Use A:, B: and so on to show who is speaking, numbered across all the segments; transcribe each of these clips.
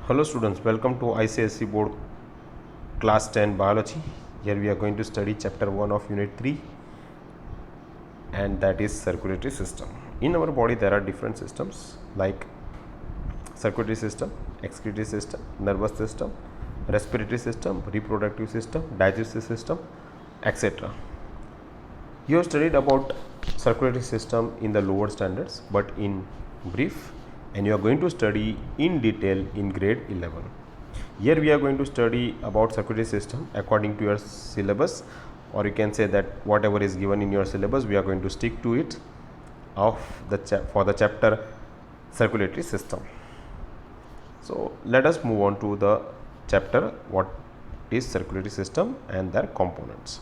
A: Hello students, welcome to ICSE board class 10 biology. Here we are going to study chapter 1 of unit 3, and that is circulatory system. In our body there are different systems like circulatory system, excretory system, nervous system, respiratory system, reproductive system, digestive system, etc. You have studied about circulatory system in the lower standards, but in brief, and you are going to study in detail in grade 11. Here we are going to study about circulatory system according to your syllabus, or you can say that whatever is given in your syllabus we are going to stick to it for the chapter circulatory system. So let us move on to the chapter what is circulatory system and their components.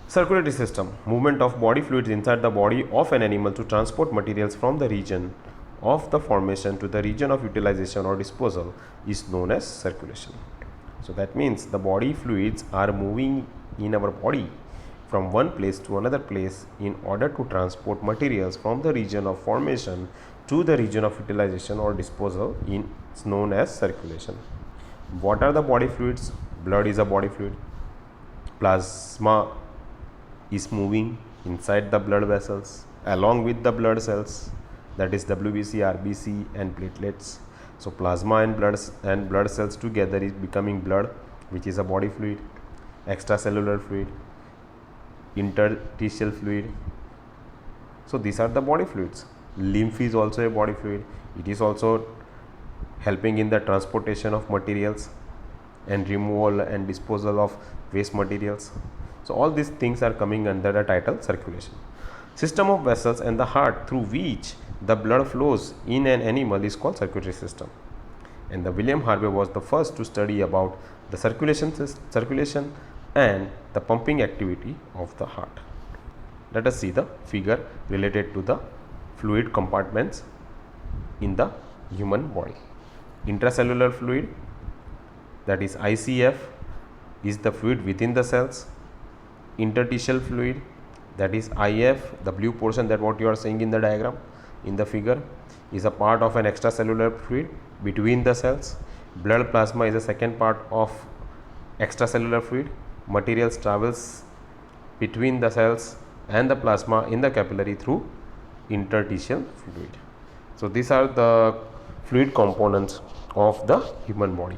A: Circulatory system, movement of body fluids inside the body of an animal to transport materials from the region of the formation to the region of utilization or disposal is known as circulation. So that means the body fluids are moving in our body from one place to another place in order to transport materials from the region of formation to the region of utilization or disposal is known as circulation. What are the body fluids? Blood is a body fluid. Plasma is moving inside the blood vessels along with the blood cells, that is WBC, RBC and platelets. So plasma and blood cells together is becoming blood, which is a body fluid. Extracellular fluid, interstitial fluid. So these are the body fluids. Lymph is also a body fluid. It is also helping in the transportation of materials and removal and disposal of waste materials. So all these things are coming under the title circulation. System of vessels and the heart through which the blood flows in an animal is called circulatory system. And the William Harvey was the first to study about the circulation and the pumping activity of the heart. Let us see the figure related to the fluid compartments in the human body. Intracellular fluid, that is ICF, is the fluid within the cells. Interstitial fluid, that is IF, the blue portion that what you are seeing in the diagram in the figure, is a part of an extracellular fluid between the cells. Blood plasma is the second part of extracellular fluid. Materials travels between the cells and the plasma in the capillary through interstitial fluid. So these are the fluid components of the human body.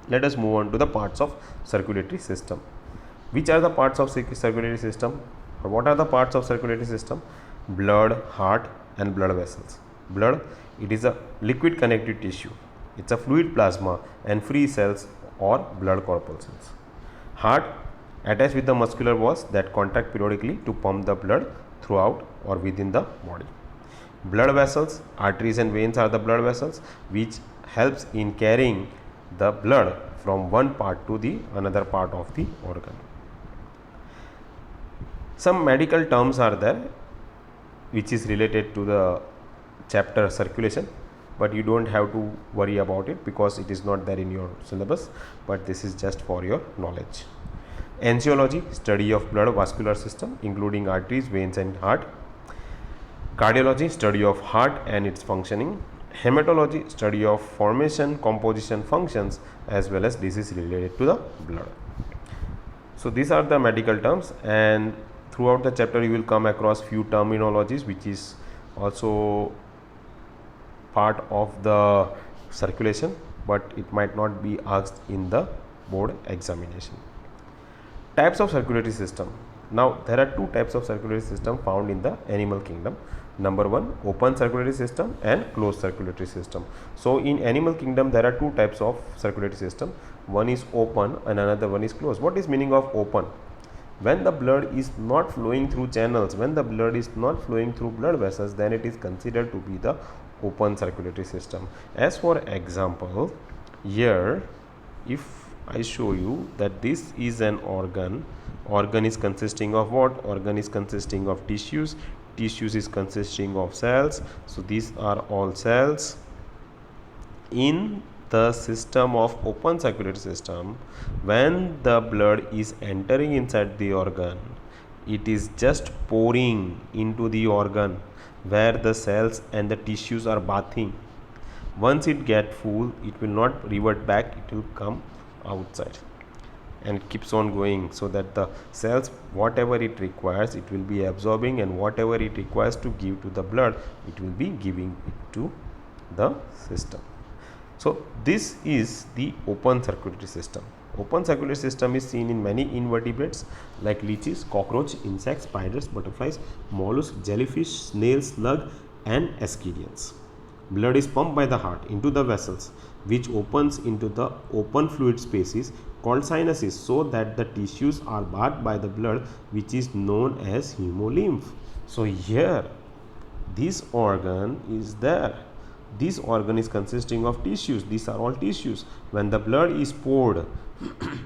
A: Let us move on to the parts of circulatory system. Which are the parts of circulatory system? Or what are the parts of circulatory system? Blood, heart and blood vessels. Blood, it is a liquid connective tissue. It's a fluid plasma and free cells or blood corpuscles. Heart, attached with the muscular walls that contract periodically to pump the blood throughout or within the body. Blood vessels, arteries and veins are the blood vessels which helps in carrying the blood from one part to the another part of the organ. Some medical terms are there which is related to the chapter circulation, but you don't have to worry about it because it is not there in your syllabus, but this is just for your knowledge. Angiology, study of blood vascular system including arteries, veins and heart. Cardiology, study of heart and its functioning. Hematology, study of formation, composition, functions as well as disease related to the blood. So these are the medical terms, and throughout the chapter you will come across few terminologies which is also part of the circulation, but it might not be asked in the board examination. Types of circulatory system. Now there are two types of circulatory system found in the animal kingdom. Number one, open circulatory system and closed circulatory system. So in animal kingdom there are two types of circulatory system. One is open and another one is closed. What is meaning of open? When the blood is not flowing through channels, when the blood is not flowing through blood vessels, then it is considered to be the open circulatory system. As for example, here if I show you that this is an organ is consisting of what? Organ is consisting of tissues is consisting of cells. So these are all cells. In the system of open circulatory system, when the blood is entering inside the organ, it is just pouring into the organ where the cells and the tissues are bathing. Once it get full, it will not revert back, it will come outside, and it keeps on going, so that the cells, whatever it requires, it will be absorbing, and whatever it requires to give to the blood, it will be giving it to the system. So this is the open circulatory system. Open circulatory system is seen in many invertebrates like leeches, cockroach, insects, spiders, butterflies, mollusks, jellyfish, snails, slug, and ascidians. Blood is pumped by the heart into the vessels, which opens into the open fluid spaces called sinuses, so that the tissues are bathed by the blood, which is known as hemolymph. So here this organ is there. This organ is consisting of tissues. These are all tissues. When the blood is poured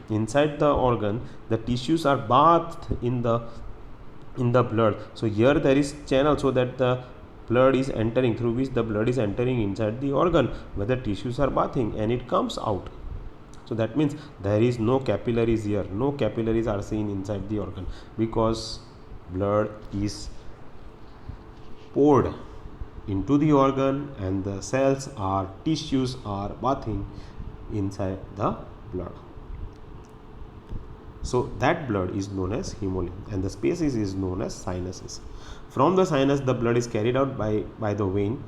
A: inside the organ, the tissues are bathed in the blood. So here there is channel, so that the blood is entering, through which the blood is entering inside the organ where the tissues are bathing, and it comes out. So that means there is no capillaries here. No capillaries are seen inside the organ, because blood is poured into the organ and the cells or tissues are bathing inside the blood. So that blood is known as hemolymph, and the spaces is known as sinuses. From the sinus, the blood is carried out by the vein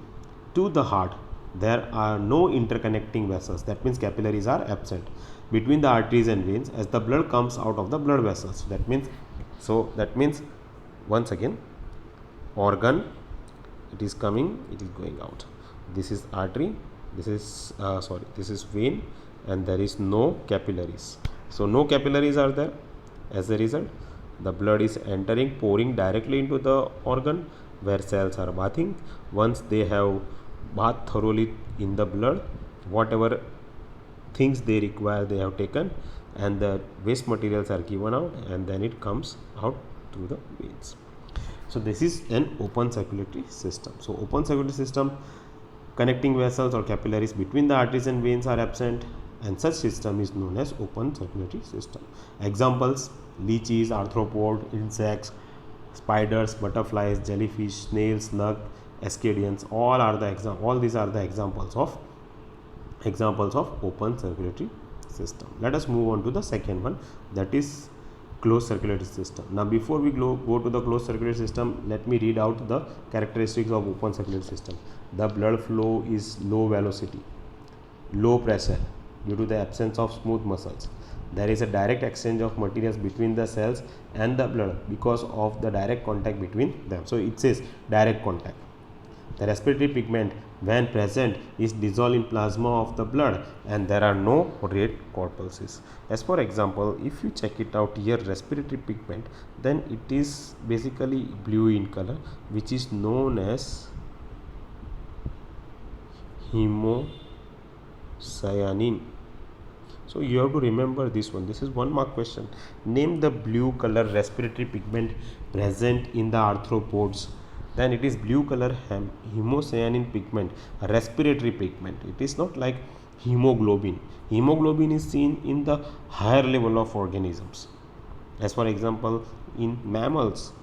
A: to the heart. There are no interconnecting vessels, that means capillaries are absent between the arteries and veins as the blood comes out of the blood vessels. That means once again, organ, it is coming, it is going out. This is artery, this is vein, and there is no capillaries. So no capillaries are there. As a result, the blood is entering, pouring directly into the organ where cells are bathing. Once they have bathed thoroughly in the blood, whatever things they require they have taken, and the waste materials are given out, and then it comes out through the veins. So this is an open circulatory system. So open circulatory system, connecting vessels or capillaries between the arteries and veins are absent, and such system is known as open circulatory system. Examples: leeches, arthropod, insects, spiders, butterflies, jellyfish, snails, slug, ascidians. All these are the examples of open circulatory system. Let us move on to the second one, that is closed circulatory system. Now before we go to the closed circulatory system, let me read out the characteristics of open circulatory system. The blood flow is low velocity, low pressure due to the absence of smooth muscles. There is a direct exchange of materials between the cells and the blood because of the direct contact between them. So it says direct contact. The respiratory pigment, when present, is dissolved in plasma of the blood, and there are no red corpuscles. As for example, if you check it out here, respiratory pigment, then it is basically blue in color, which is known as hemocyanin. So you have to remember this one. This is 1 mark question. Name the blue color respiratory pigment present in the arthropods. Then it is blue color hemocyanin pigment, a respiratory pigment. It is not like hemoglobin. Hemoglobin is seen in the higher level of organisms. As for example, in mammals,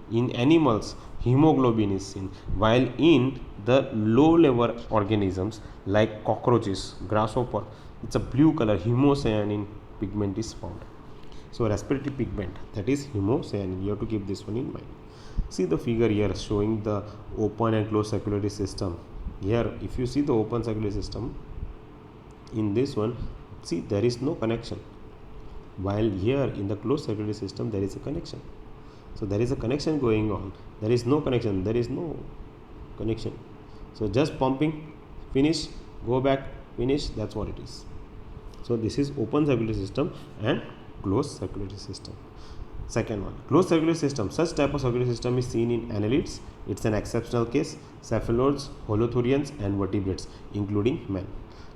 A: in animals, hemoglobin is seen, while in the low level organisms like cockroaches, grasshopper, it's a blue color hemocyanin pigment is found. So respiratory pigment, that is hemocyanin. You have to keep this one in mind. See the figure here showing the open and closed circulatory system. Here if you see the open circulatory system, in this one, see there is no connection, while here in the closed circulatory system there is a connection. So there is a connection going on. There is no connection, there is no connection. So just pumping, finish, go back, finish, that's what it is. So this is open circulatory system and closed circulatory system. Second one, closed circulatory system. Such type of circulatory system is seen in annelids. It's an exceptional case. Cephalopods, holothurians, and vertebrates, including man.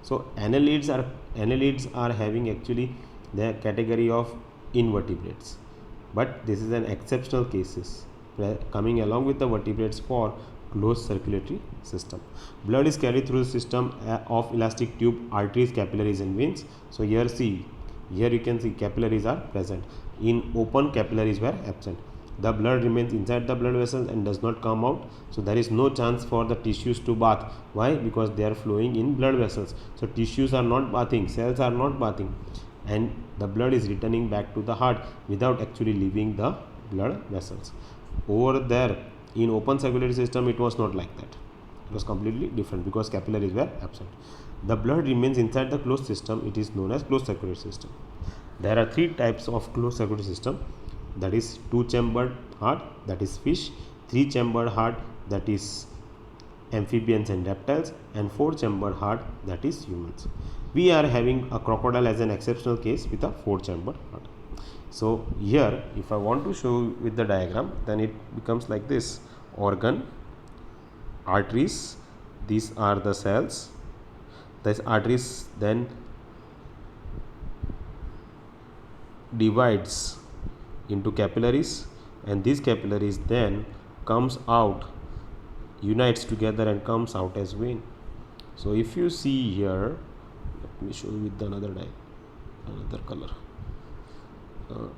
A: So annelids are having actually the category of invertebrates, but this is an exceptional cases coming along with the vertebrates for closed circulatory system. Blood is carried through the system of elastic tube, arteries, capillaries, and veins. So here you can see capillaries are present. In open, capillaries were absent. the blood remains inside the blood vessels and does not come out. So there is no chance for the tissues to bath. Why? Because they are flowing in blood vessels. So tissues are not bathing, cells are not bathing, and the blood is returning back to the heart without actually leaving the blood vessels. Over there in open circulatory system, it was not like that. It was completely different because capillaries were absent. The blood remains inside the closed system. It is known as closed circulatory system. There are three types of closed circulatory system. That is two-chambered heart, that is fish; three-chambered heart, that is amphibians and reptiles; and four-chambered heart, that is humans. We are having a crocodile as an exceptional case with a four-chambered heart. So here, if I want to show with the diagram, then it becomes like this: organ, arteries, these are the cells. These arteries then divides into capillaries, and these capillaries then comes out, unites together and comes out as vein. So if you see here, let me show you with another color.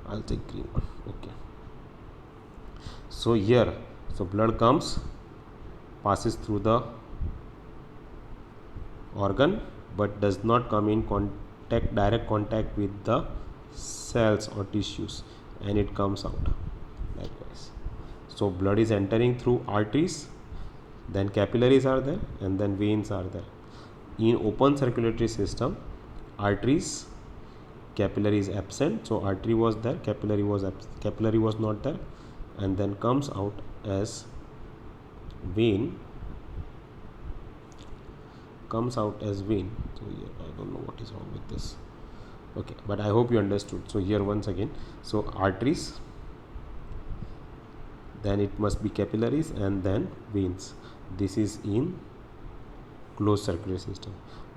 A: I'll take green one. Okay. So here, so blood comes, passes through the organ, but does not come in direct contact with the cells or tissues, and it comes out likewise. So blood is entering through arteries, then capillaries are there, and then veins are there. In open circulatory system, arteries, capillary is absent, so artery was there, capillary was not there, and then comes out as vein. So here, I don't know what is wrong with this. Okay, but I hope you understood. So here once again, so arteries, then it must be capillaries, and then veins. This is in closed circulatory system.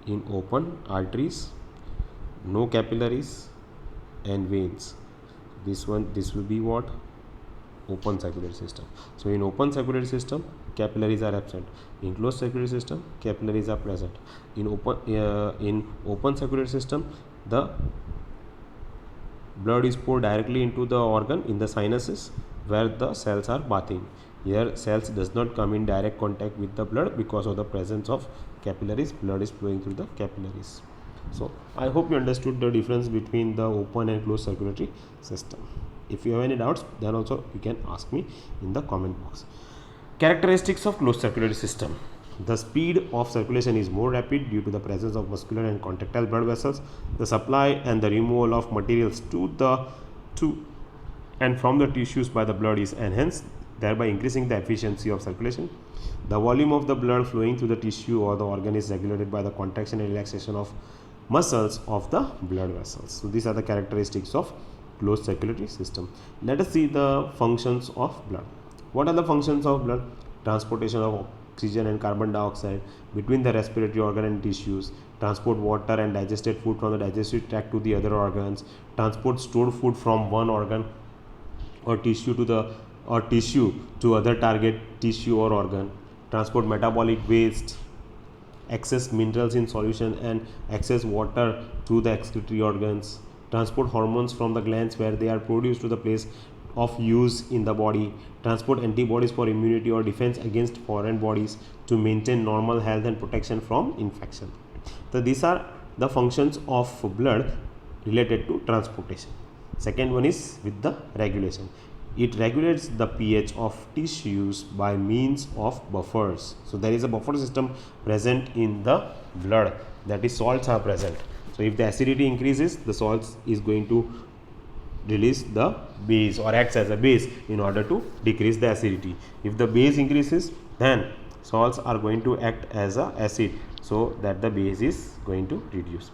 A: In open, arteries, no capillaries and veins. This will be what? Open circulatory system. So in open circulatory system, capillaries are absent. In closed circulatory system, capillaries are present. In open circulatory system, the blood is poured directly into the organ in the sinuses where the cells are bathing. Here cells does not come in direct contact with the blood because of the presence of capillaries. Blood is flowing through the capillaries. So I hope you understood the difference between the open and closed circulatory system. If you have any doubts, then also you can ask me in the comment box. Characteristics of closed circulatory system. The speed of circulation is more rapid due to the presence of muscular and contractile blood vessels. The supply and the removal of materials to and from the tissues by the blood is enhanced, thereby increasing the efficiency of circulation. The volume of the blood flowing through the tissue or the organ is regulated by the contraction and relaxation of muscles of the blood vessels. So these are the characteristics of closed circulatory system. Let us see the functions of blood. What are the functions of blood? Transportation of oxygen and carbon dioxide between the respiratory organ and tissues, transport water and digested food from the digestive tract to the other organs, transport stored food from one organ or tissue to other target tissue or organ, transport metabolic waste, excess minerals in solution and excess water to the excretory organs, transport hormones from the glands where they are produced to the place of use in the body, transport antibodies for immunity or defense against foreign bodies to maintain normal health and protection from infection. So these are the functions of blood related to transportation. Second one is with the regulation. It regulates the pH of tissues by means of buffers. So there is a buffer system present in the blood, that is salts are present. So if the acidity increases, the salts is going to release the base or acts as a base in order to decrease the acidity. If the base increases, then salts are going to act as a acid, so that the base is going to reduce.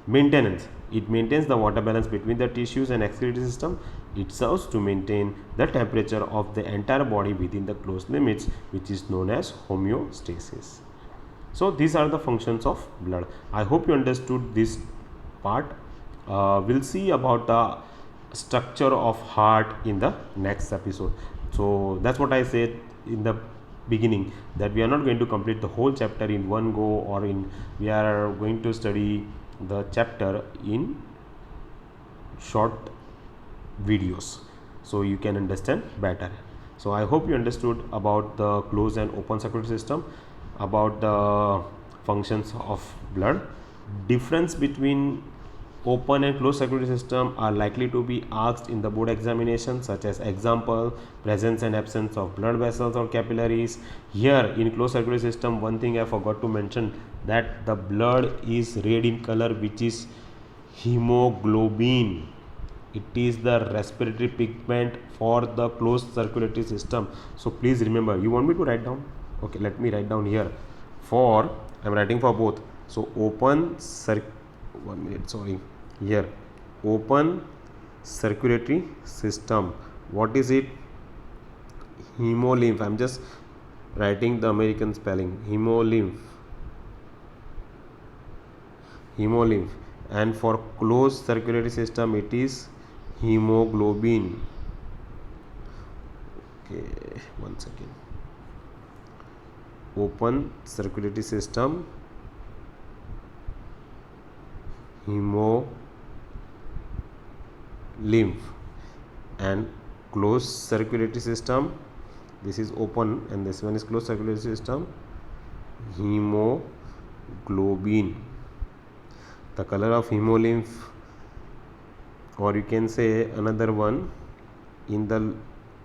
A: Maintenance. It maintains the water balance between the tissues and excretory system. It serves to maintain the temperature of the entire body within the closed limits, which is known as homeostasis. So these are the functions of blood. I hope you understood this part. We'll see about the structure of heart in the next episode. So that's what I said in the beginning, that we are not going to complete the whole chapter in one go, or we are going to study the chapter in short videos. so you can understand better. So I hope you understood about the closed and open circulatory system, about the functions of blood. Difference between open and closed circulatory system are likely to be asked in the board examination, such as example, presence and absence of blood vessels or capillaries. Here in closed circulatory system, one thing I forgot to mention, that the blood is red in color, which is hemoglobin. It is the respiratory pigment for the closed circulatory system. So please remember. You want me to write down? Okay, let me write down here. For I am writing for both. So open 1 minute, sorry. Here, open circulatory system. What is it? Hemolymph. I am just writing the American spelling. Hemolymph. Hemolymph. And for closed circulatory system, it is hemoglobin. Okay, 1 second. Open circulatory system, hemolymph, and closed circulatory system, this is open and this one is closed circulatory system, hemoglobin. The color of hemolymph, or you can say another one in the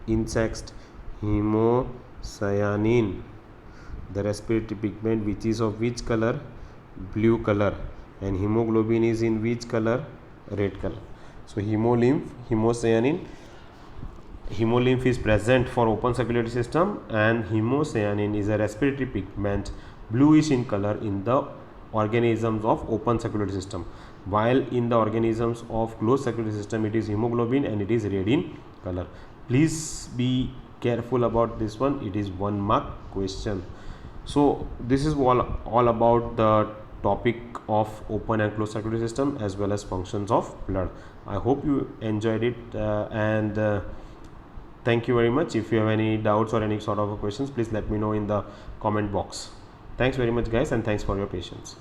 A: insects, hemocyanin, the respiratory pigment, which is of which color? Blue color. And hemoglobin is in which color? Red color. So hemolymph, hemocyanin, hemolymph is present for open circulatory system, and hemocyanin is a respiratory pigment, bluish in color, in the organisms of open circulatory system, while in the organisms of closed circulatory system it is hemoglobin and it is red in color. Please be careful about this one. It is 1 mark question. So this is all about the topic of open and closed circulatory system as well as functions of blood. I hope you enjoyed it, and thank you very much. If you have any doubts or any sort of questions, please let me know in the comment box. Thanks very much guys, and thanks for your patience.